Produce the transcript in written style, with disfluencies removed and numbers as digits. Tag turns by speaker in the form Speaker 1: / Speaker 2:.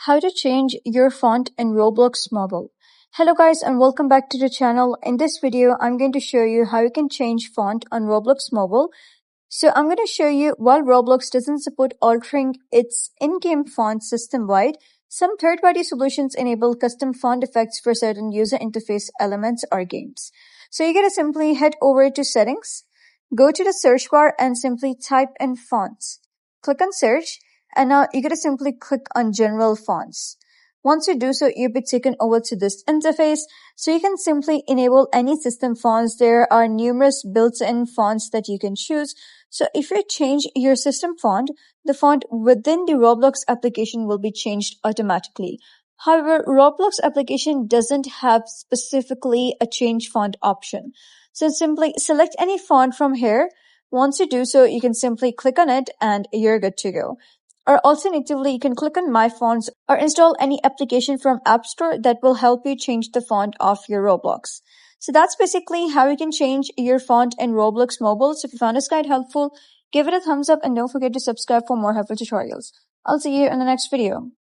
Speaker 1: how to change your font in Roblox Mobile. Hello guys and welcome back to the channel. In this video, I'm going to show you how you can change font on Roblox Mobile. So I'm going to show you while Roblox doesn't support altering its in-game font system-wide, some third-party solutions enable custom font effects for certain user interface elements or games. So you're going to simply head over to settings, go to the search bar and simply type in fonts. Click on search and now you're going to simply click on general fonts. Once you do so, you'll be taken over to this interface. So you can simply enable any system fonts. There are numerous built-in fonts that you can choose. So if you change your system font, the font within the Roblox application will be changed automatically. However, Roblox application doesn't have specifically a change font option. So simply select any font from here. Once you do so, you can simply click on it and you're good to go. Or alternatively, you can click on My Fonts or install any application from App Store that will help you change the font of your Roblox. So that's basically how you can change your font in Roblox Mobile. So if you found this guide helpful, give it a thumbs up and don't forget to subscribe for more helpful tutorials. I'll see you in the next video.